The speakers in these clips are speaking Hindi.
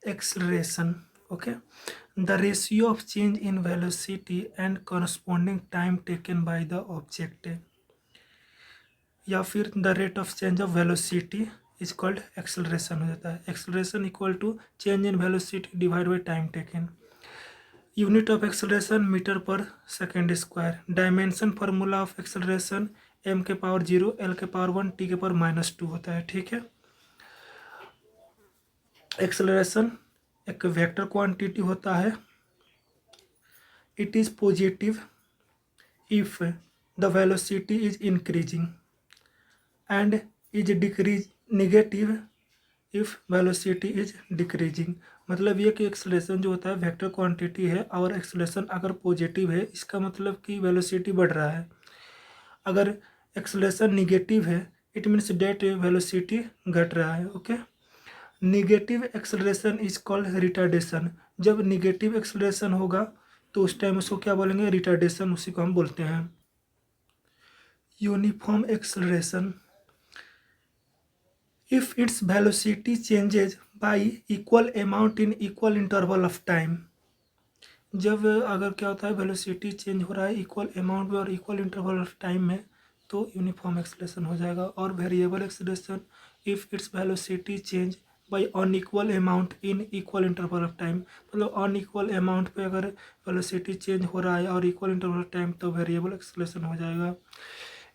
Acceleration. Okay, the ratio of change in velocity and corresponding time taken by the object, या फिर the rate of change of velocity is called acceleration हो जाता है. Acceleration equal to change in velocity divide by time taken. Unit of acceleration metre per second square. Dimension formula of acceleration m के पावर 0, l के पावर 1, t के पावर -2 होता है. ठीक है. एक्सलरेशन एक वेक्टर क्वांटिटी होता है. It is positive if the velocity is increasing and is decrease negative if velocity is decreasing. मतलब ये कि एक्सलेशन जो होता है वेक्टर क्वांटिटी है और एक्सलेशन अगर पॉजिटिव है इसका मतलब कि वेलोसिटी बढ़ रहा है. अगर एक्सलेशन निगेटिव है इट मीन्स डेट वेलोसिटी घट रहा है. Okay. Negative acceleration is called retardation. जब निगेटिव एक्सलेशन होगा तो उस टाइम उसको क्या बोलेंगे? रिटार्डेशन, उसी को हम बोलते हैं. Uniform acceleration. If its velocity changes by equal amount in equal interval of time. जब अगर क्या होता है वेलोसिटी चेंज हो रहा है इक्वल अमाउंट में और इक्वल इंटरवल ऑफ टाइम में तो यूनिफॉर्म एक्सलेशन हो जाएगा. और variable acceleration if its velocity change bye unequal amount in equal interval of time. मतलब अनइक्वल अमाउंट पे अगर वेलोसिटी चेंज हो रहा है और इक्वल इंटरवल ऑफ टाइम तो वेरिएबल एक्सलेशन हो जाएगा.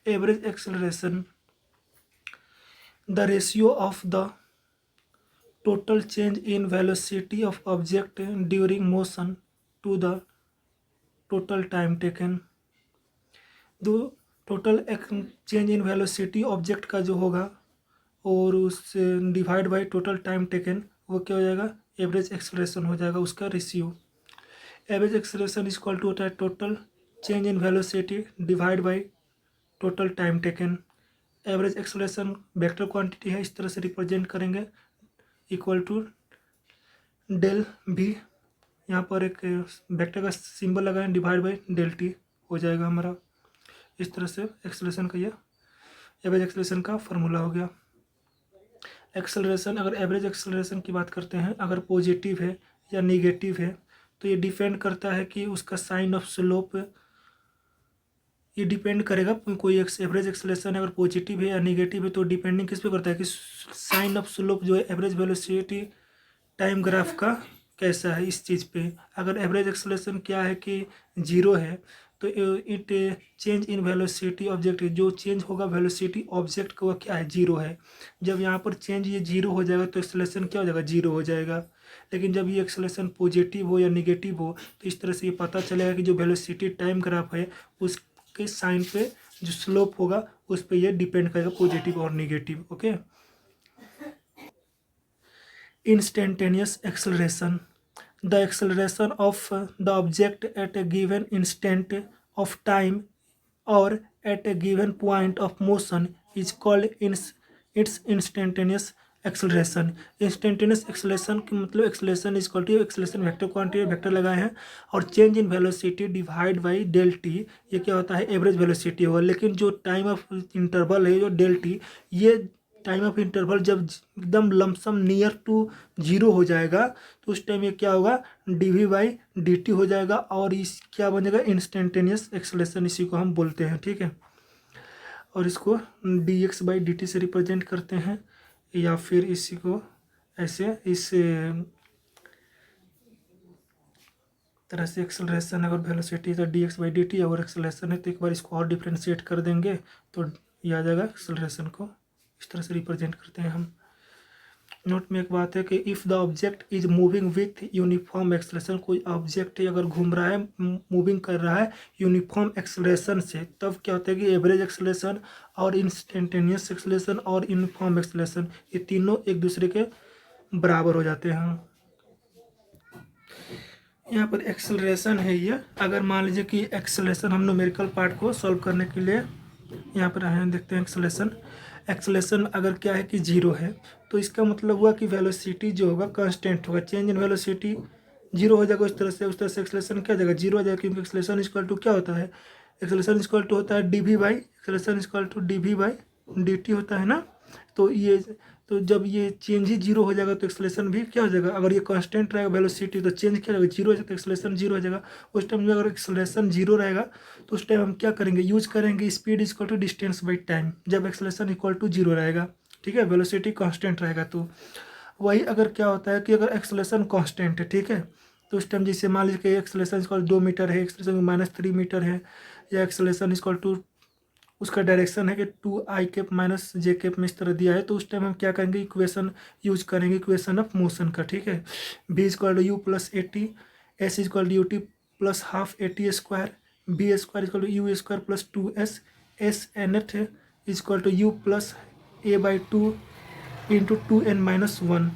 Average acceleration. The ratio of the total change in velocity of object during motion to the total time taken. जो total change in velocity object का जो होगा और उससे divide by total time taken वो क्या हो जाएगा? एवरेज एक्सलेशन हो जाएगा उसका ratio. Average acceleration is equal to होता है total change in velocity divide by total time taken. Average acceleration vector quantity है, इस तरह से रिप्रेजेंट करेंगे इक्वल टू डेल भी. यहाँ पर एक वेक्टर का सिंबल लगाएं डिवाइड बाई डेल टी हो जाएगा हमारा. इस तरह से एक्सलेशन का ये एवरेज एक्सलेशन का फॉर्मूला हो गया. एक्सलरेशन, अगर एवरेज एक्सलरेशन की बात करते हैं अगर पॉजिटिव है या निगेटिव है तो ये डिपेंड करता है कि उसका साइन ऑफ स्लोप, ये डिपेंड करेगा. कोई एवरेज एक्सलेशन अगर पॉजिटिव है या नेगेटिव है तो डिपेंडिंग किस पे करता है कि साइन ऑफ स्लोप जो है एवरेज वेलोसिटी टाइम ग्राफ का कैसा है इस चीज़ पे. अगर एवरेज एक्सलेशन क्या है कि 0 है तो it change in velocity object, जो चेंज होगा वेलोसिटी ऑब्जेक्ट का वो क्या है? 0 है. जब यहाँ पर चेंज ये 0 हो जाएगा तो एक्सलेशन क्या हो जाएगा? 0 हो जाएगा. लेकिन जब ये एक्सलेशन पॉजिटिव हो या निगेटिव हो तो इस तरह से ये पता चलेगा कि जो वेलोसिटी टाइम ग्राफ है उसके साइन पे जो स्लोप होगा उस पर यह डिपेंड करेगा पॉजिटिव और negative. Okay. Instantaneous acceleration. The acceleration of the object at a given instant of time or at a given point of motion is called its instantaneous acceleration. Instantaneous acceleration की मतलब acceleration is equal to acceleration vector quantity vector लगाए हैं और change in velocity divide by del T. ये क्या होता है? एवरेज वेलोसिटी होगा. लेकिन जो टाइम ऑफ इंटरवल है जो डेल टी, ये टाइम ऑफ इंटरवल जब एकदम लमसम नियर टू 0 हो जाएगा तो उस टाइम ये क्या होगा? D V by D T हो जाएगा और इस क्या बन जाएगा? इंस्टेंटेनियस एक्सलेशन, इसी को हम बोलते हैं. ठीक है. और इसको D x by D T से रिप्रेजेंट करते हैं या फिर इसी को ऐसे इस तरह से एक्सलरेशन अगर वेलोसिटी तो D x by D T अगर एक्सलेशन है तो एक बार इसको और डिफ्रेंशिएट कर देंगे तो ये आ जाएगा एक्सलरेशन को. इस तरह से रिप्रेजेंट करते हैं हम. नोट में एक बात है कि if the object is moving with uniform acceleration, कोई ऑब्जेक्ट अगर घूम रहा है मूविंग कर रहा है यूनिफॉर्म एक्सलेशन से, तब क्या होता है कि एवरेज एक्सलेशन और इंस्टेंटेनियस एक्सलेशन और यूनिफॉर्म एक्सलेशन ये तीनों एक दूसरे के बराबर हो जाते हैं. यहाँ पर एक्सलरेशन है ये. अगर मान लीजिए कि एक्सलेशन हम न्यूमेरिकल पार्ट को सॉल्व करने के लिए यहाँ पर आए देखते हैं एक्सलेशन. एक्सलेशन अगर क्या है कि 0 है तो इसका मतलब हुआ कि वेलोसिटी जो होगा कांस्टेंट होगा. चेंज इन वेलोसिटी 0 हो जाएगा. उस तरह से एक्सलेशन क्या जाएगा? 0 हो जाएगा क्योंकि एक्सलेशन इक्वल टू क्या होता है? एक्सलेशन इक्वल टू होता है D V by acceleration equal to D V by D T होता है ना. तो ये तो जब ये चेंज ही जीरो हो जाएगा तो एक्सेलरेशन भी क्या हो जाएगा, अगर ये कांस्टेंट रहेगा वेलोसिटी तो चेंज क्या रहेगा, जीरो हो जाएगा तो एक्सेलरेशन जीरो हो जाएगा। उस टाइम में अगर एक्सेलरेशन जीरो रहेगा तो उस टाइम हम क्या करेंगे, यूज करेंगे speed equal to distance by time, जब एक्सेलरेशन इक्वल टू जीरो रहेगा, ठीक है, वेलोसिटी कांस्टेंट रहेगा। तो वही अगर क्या होता है कि अगर एक्सेलरेशन कांस्टेंट है, ठीक है, तो उस टाइम जैसे मान लीजिए कि एक्सेलरेशन इक्वल 2 मीटर है, एक्सेलरेशन -3 मीटर है, या एक्सेलरेशन इक्वल टू उसका डायरेक्शन है कि 2i माइनस जे में इस तरह दिया है, तो उस टाइम हम क्या करेंगे, इक्वेशन यूज करेंगे, इक्वेशन ऑफ मोशन का, ठीक है। v equal to u plus a t, s equal to u t plus half a t square, v square equal to u square plus 2s, s n th equal to u plus a/2 into 2n-1।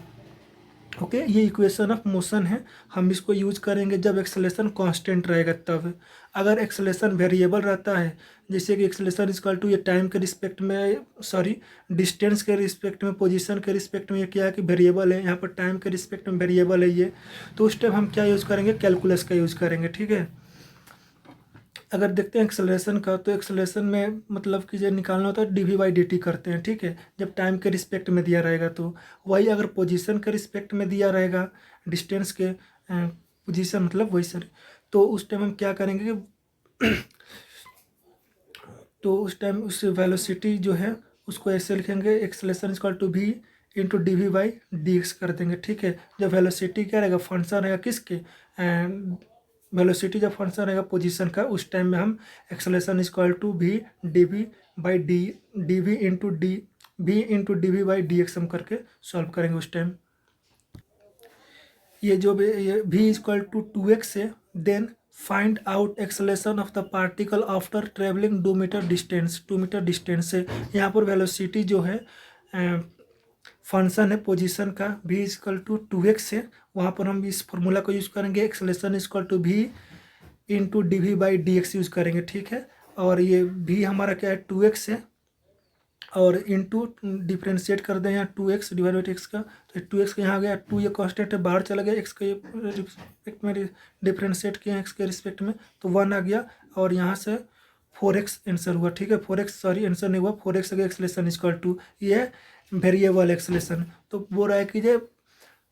Okay, ये इक्वेशन ऑफ मोशन है, हम इसको यूज करेंगे जब एक्सेलरेशन कांस्टेंट रहेगा तब। अगर एक्सेलरेशन वेरिएबल रहता है, जैसे कि एक्सेलरेशन इक्वल टू ये टाइम के रिस्पेक्ट में, सॉरी डिस्टेंस के रिस्पेक्ट में, पोजीशन के रिस्पेक्ट में, ये क्या है कि वेरिएबल है, यहाँ पर टाइम के रिस्पेक्ट में वेरिएबल है ये, तो उस टाइम हम क्या यूज़ करेंगे, कैलकुलस का यूज़ करेंगे, ठीक है। अगर देखते हैं एक्सेलरेशन का, तो एक्सेलरेशन में मतलब कि जो निकालना होता है dv/dt करते हैं, ठीक है, जब टाइम के रिस्पेक्ट में दिया रहेगा। तो वही अगर पोजीशन के रिस्पेक्ट में दिया रहेगा, डिस्टेंस के पोजीशन मतलब वही सर, तो उस टाइम हम क्या करेंगे कि तो उस टाइम उस वेलोसिटी जो है उसको ऐसे लिखेंगे, acceleration equal to v into dv/dx कर देंगे, ठीक है। जब वेलोसिटी क्या रहेगा, फंक्शन रहेगा किसके, वेलोसिटी जब फंक्शन रहेगा पोजीशन का, उस टाइम में हम acceleration equal to v into dv/dx हम करके सॉल्व करेंगे उस टाइम। ये जो भी ये v इक्वल टू 2x है, then find out acceleration of the particle after travelling 2 metre distance से। यहाँ पर वेलोसिटी जो है फंक्शन है पोजीशन का, v इक्वल टू 2x है, वहाँ पर हम इस फॉर्मूला को यूज़ करेंगे, acceleration equal to v into dv/dx use करेंगे, ठीक है। और ये v हमारा क्या है 2x है, और इंटू डिफ्रेंशिएट कर दें यहाँ 2x डिवाइड बाई एक्स का, तो 2x का यहाँ आ गया 2, ये कांस्टेंट है बाहर चला गया, x के रिस्पेक्ट में डिफ्रेंशिएट किया x के रिस्पेक्ट में, तो 1 आ गया, और यहाँ से 4x आंसर हुआ, ठीक है। 4x सॉरी आंसर नहीं हुआ, 4x आ गया एक्सेलरेशन इक्वल टू, ये वेरिएबल एक्सेलरेशन। तो बोल रहा है कि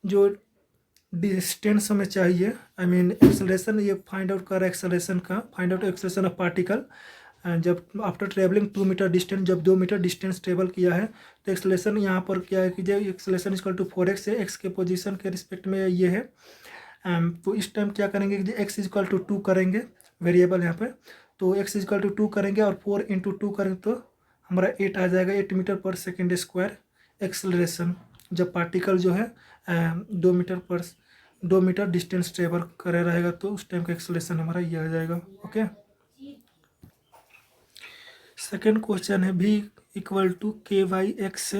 जो डिस्टेंस हमें चाहिए, आई मीन एक्सेलरेशन, ये फाइंड आउट कर रहा है एक्सेलरेशन का, find out acceleration of particle जब आफ्टर ट्रेवलिंग 2 मीटर डिस्टेंस, जब 2 मीटर डिस्टेंस ट्रेवल किया है, तो एक्सेलरेशन यहाँ पर क्या है कि जब एक्सेलरेशन इक्वल टू 4x है, x के पोजीशन के रिस्पेक्ट में ये है, तो इस टाइम क्या करेंगे कि x इक्वल टू 2 करेंगे, वेरिएबल यहाँ पे, तो x इक्वल टू 2 करेंगे और 4 इंटू 2 करेंगे तो हमारा 8 आ जाएगा, 8 metre per second square acceleration, जब पार्टिकल जो है 2 मीटर डिस्टेंस ट्रेवल करे रहेगा, तो उस टाइम का एक्सेलरेशन हमारा ये आ जाएगा। ओके, सेकेंड क्वेश्चन है v equal to k/x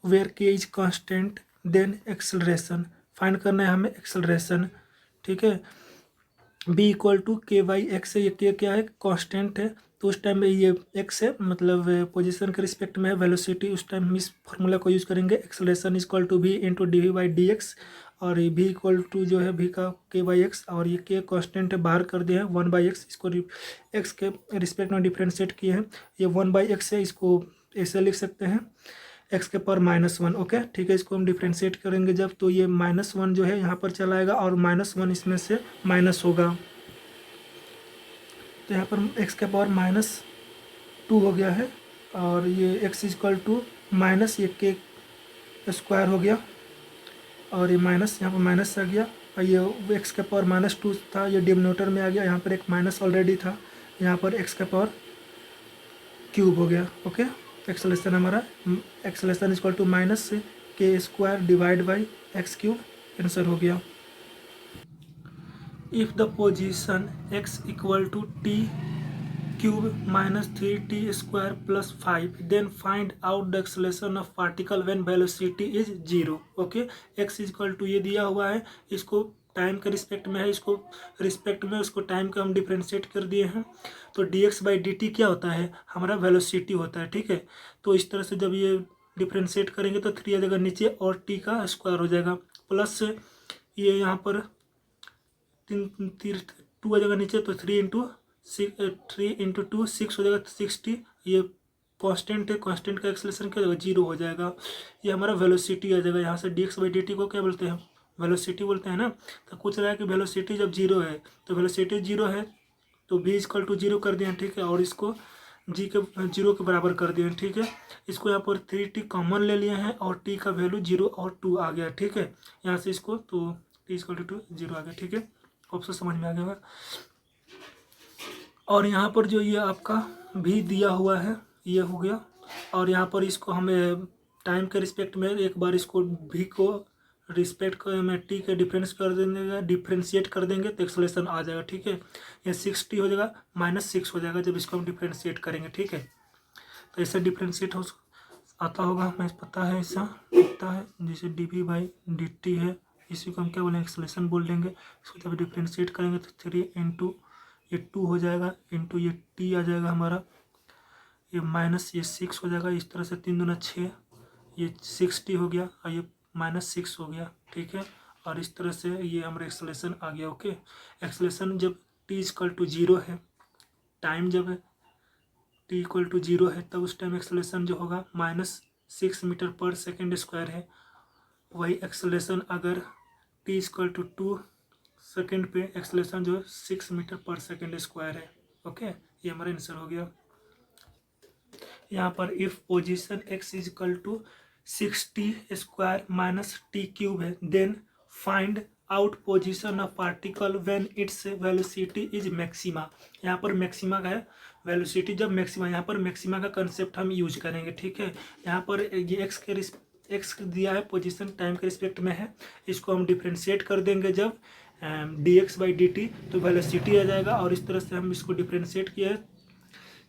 where k is constant, then acceleration find करना है हमें एक्सेलरेशन, ठीक है। v इक्वल टू k/x है, ये k क्या है, कांस्टेंट है, तो उस टाइम में ये x है, मतलब पोजीशन के रिस्पेक्ट में है, वेलोसिटी, उस टाइम हम इस फॉर्मूला को यूज़ करेंगे, acceleration equal to v into dv/dx, और ये v इक्वल टू जो है v का k/x, और ये k कांस्टेंट है बाहर कर दिया है 1/x, इसको x के रिस्पेक्ट में डिफ्रेंशिएट किए हैं, ये 1/x है, इसको ऐसे लिख सकते हैं x के पावर -1। ओके, ठीक है, इसको हम डिफ्रेंशिएट करेंगे जब, तो ये -1 जो है यहाँ पर चला आएगा, और -1 इसमें से माइनस होगा, तो यहाँ पर x के पावर -2 हो गया है, और ये x इक्वल टू माइनस ये k स्क्वायर हो गया, और ये माइनस यहाँ पर माइनस आ गया, और ये x के पावर -2 था, ये डिनोमिनेटर में आ गया, यहाँ पर एक माइनस ऑलरेडी था, यहाँ पर x के पावर क्यूब हो गया। ओके, एक्सेलरेशन हमारा acceleration equal to minus k square divide by x cube answer हो गया। If the position x equal to t cube -3t square plus 5, then find out the acceleration of particle when velocity is 0। Okay, x equal to ये दिया हुआ है, इसको टाइम के रिस्पेक्ट में है, इसको रिस्पेक्ट में उसको टाइम का हम डिफ्रेंशिएट कर दिए हैं, तो dx/dt क्या होता है, हमारा वेलोसिटी होता है, ठीक है। तो इस तरह से जब ये डिफ्रेंशिएट करेंगे तो 3 आ जाएगा नीचे, और t का स्क्वायर हो जाएगा, प्लस ये यहाँ पर 2 आ जाएगा नीचे, तो 3 इंटू 2 6 हो जाएगा 60, ये कांस्टेंट है, कांस्टेंट का एक्सेलरेशन क्या हो जाएगा, 0 हो जाएगा। ये हमारा वेलोसिटी आ जाएगा। यहाँ से dx/dt को क्या बोलते हैं, वेलोसिटी बोलते हैं ना। तो पूछ रहा है कि वेलोसिटी जब 0 है, तो वेलोसिटी 0 है तो v = 0 कर दिया, ठीक है। और इसको g के 0 के बराबर कर दिया, ठीक है। इसको यहाँ पर 3t कॉमन ले लिए हैं और t का वैल्यू 0 और 2 आ गया, ठीक है। यहाँ से इसको तो t = 2 0 आ गया, ठीक है। ऑप्शन समझ में आ गया होगा। और यहाँ पर जो ये आपका भी दिया हुआ है ये हो गया। और यहाँ पर इसको हमें टाइम के रिस्पेक्ट में एक बार इसको भी को रिस्पेक्ट को में टी के डिफरेंस कर देंगे, डिफ्रेंशिएट कर देंगे तो एक्सेलरेशन आ जाएगा, ठीक है। ये 6t हो जाएगा -6 हो जाएगा जब इसको हम डिफ्रेंशिएट करेंगे, ठीक है। तो ऐसे डिफ्रेंशिएट हो आता होगा, हमें पता है ऐसा दिखता है। जैसे dv/dt है, इसी को हम क्या बोलेंगे, एक्सेलरेशन बोल देंगे। इसको जब डिफ्रेंशिएट करेंगे तो 3 × ये 2 हो जाएगा, इंटू ये t आ जाएगा हमारा, ये माइनस ये 6 हो जाएगा। इस तरह से 3 दूना 6, ये 6t हो गया और ये -6 हो गया, ठीक है। और इस तरह से ये हमारा एक्सेलरेशन आ गया, ओके। एक्सेलरेशन जब t = 0 है, टाइम जब t = 0 है, तब उस टाइम एक्सेलरेशन जो होगा -6 मीटर/सेकंड² है। वही एक्सेलरेशन अगर t = 2 सेकेंड पे एक्सेलरेशन जो है 6 मीटर/सेकंड² है, ओके। ये हमारा आंसर हो गया। यहाँ पर if position x = 6t² - t³ है, then find out position of particle when its velocity is maxima. यहाँ पर मैक्सिमा का है, वेलोसिटी जब मैक्सिमा, यहाँ पर मैक्सिमा का कंसेप्ट हम यूज करेंगे, ठीक है। यहाँ पर ये एक्स दिया है, पोजीशन टाइम के रिस्पेक्ट में है, इसको हम डिफ्रेंशिएट कर देंगे जब dx/dt तो वेलोसिटी आ जाएगा। और इस तरह से हम इसको डिफ्रेंशिएट किया है।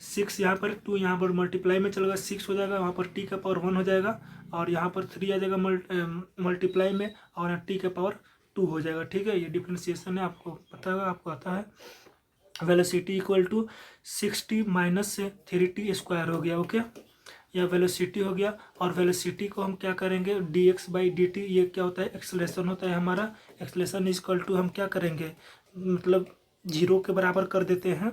6 यहाँ पर 2 यहाँ पर मल्टीप्लाई में चलेगा, 6 हो जाएगा, वहाँ पर t का पावर 1 हो जाएगा। और यहाँ पर 3 आ जाएगा मल्टीप्लाई में, और यहाँ t का पावर 2 हो जाएगा, ठीक है। ये डिफ्रेंशिएशन है, आपको पता होगा, आपको आता है। वेलोसिटी = 6t - 3t² हो गया, ओके। यह वेलोसिटी हो गया। और वेलोसिटी को हम क्या करेंगे, dx/dt, ये क्या होता है, एक्सेलरेशन होता है हमारा। एक्सेलरेशन = हम क्या करेंगे, मतलब 0 के बराबर कर देते हैं।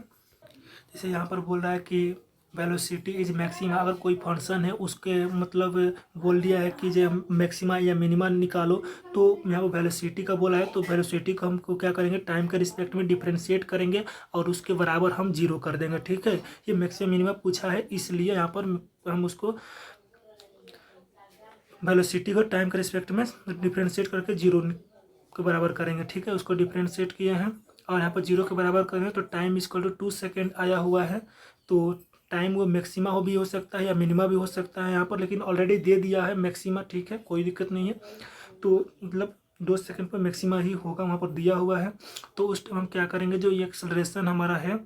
जैसे यहाँ पर बोल रहा है कि वेलोसिटी इज मैक्सिमा, अगर कोई फंक्शन है उसके मतलब बोल दिया है कि जो मैक्सिमा या मिनिमा निकालो, तो यहाँ पर वेलोसिटी का बोला है, तो वेलोसिटी को हमको क्या करेंगे, टाइम के रिस्पेक्ट में डिफ्रेंशिएट करेंगे और उसके बराबर हम 0 कर देंगे, ठीक है। ये मैक्सिमम मिनिमा पूछा है, इसलिए यहाँ पर हम उसको वेलोसिटी को टाइम के रिस्पेक्ट में डिफ्रेंशिएट करके 0 के बराबर करेंगे, ठीक है। उसको डिफ्रेंशिएट किए हैं और यहाँ पर 0 के बराबर करेंगे तो टाइम = 2 सेकेंड आया हुआ है। तो टाइम वो मैक्सिमा हो भी हो सकता है या मिनिमा भी हो सकता है यहाँ पर, लेकिन ऑलरेडी दे दिया है मैक्सिमा, ठीक है, कोई दिक्कत नहीं है। तो मतलब 2 सेकेंड पर मैक्सिमा ही होगा, वहाँ पर दिया हुआ है। तो उस टाइम हम क्या करेंगे, जो ये एक्सेलरेशन हमारा है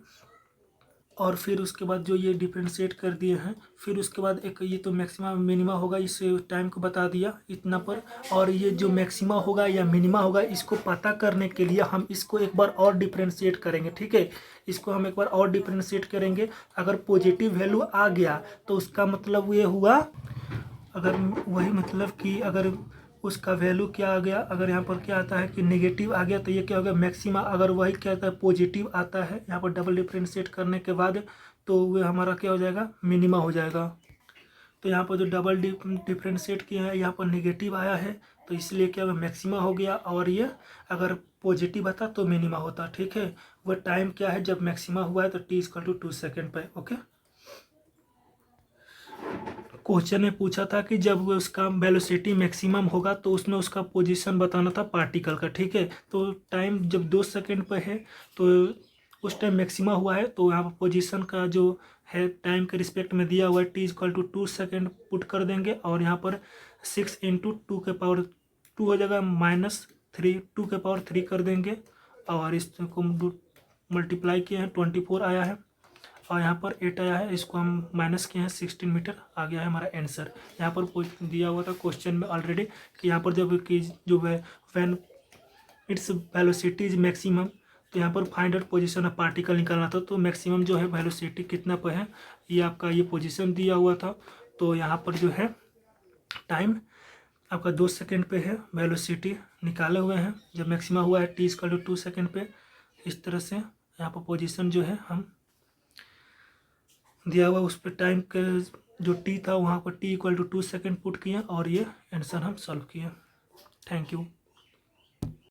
और फिर उसके बाद जो ये डिफ्रेंशिएट कर दिए हैं, फिर उसके बाद एक ये तो मैक्सिमा मिनिमा होगा, इस टाइम को बता दिया इतना पर। और ये जो मैक्सिमा होगा या मिनिमा होगा, इसको पता करने के लिए हम इसको एक बार और डिफ्रेंशिएट करेंगे, ठीक है। इसको हम एक बार और डिफ्रेंशिएट करेंगे। अगर पॉजिटिव वैल्यू आ गया तो उसका मतलब ये हुआ, अगर वही मतलब कि अगर उसका वैल्यू क्या आ गया, अगर यहाँ पर क्या आता है कि नेगेटिव आ गया तो ये क्या होगा, मैक्सिमा। अगर वही क्या आता है, पॉजिटिव आता है यहाँ पर डबल डिफ्रेंशिएट करने के बाद, तो वो हमारा क्या हो जाएगा, मिनिमा हो जाएगा। तो यहाँ पर जो डबल डिफ्रेंशिएट किया है, यहाँ पर नेगेटिव आया है, तो इसलिए क्या होगा, मैक्सिमा हो गया। और ये अगर पॉजिटिव आता तो मिनिमा होता, ठीक है। वह टाइम क्या है, जब मैक्सिमा हुआ है तो t = 2 सेकेंड पे, ओके। क्वेश्चन में पूछा था कि जब वो उसका वेलोसिटी मैक्सिमम होगा तो उसमें उसका पोजीशन बताना था पार्टिकल का, ठीक है। तो टाइम जब 2 सेकेंड पर है तो उस टाइम मैक्सिमा हुआ है, तो यहाँ पर पोजीशन का जो है टाइम के रिस्पेक्ट में दिया हुआ है t = 2 सेकेंड पुट कर देंगे। और यहाँ पर 6 × 2 के पावर 2 हो जाएगा, -3 2 के पावर 3 कर देंगे। और इसको मल्टीप्लाई किए हैं, 24 आया है। और यहाँ पर 8 आया है, इसको हम माइनस किए हैं, 16 मीटर आ गया है हमारा आंसर। यहाँ पर दिया हुआ था क्वेश्चन में ऑलरेडी कि यहाँ पर जब कि जो when its velocity is maximum, तो यहाँ पर find out position of particle निकालना था। तो मैक्सिमम जो है वेलोसिटी कितना पर है, ये आपका ये पोजीशन दिया हुआ था। तो यहाँ पर जो है टाइम आपका 2 सेकेंड पे है, वेलोसिटी निकाले हुए हैं जब मैक्सिमम हुआ है t = 2 सेकेंड पे। इस तरह से यहाँ पर पोजीशन जो है हम दिया हुआ उस पर टाइम के जो टी था वहाँ पर t = 2 सेकेंड पुट किए और ये आंसर हम सॉल्व किए। Thank you.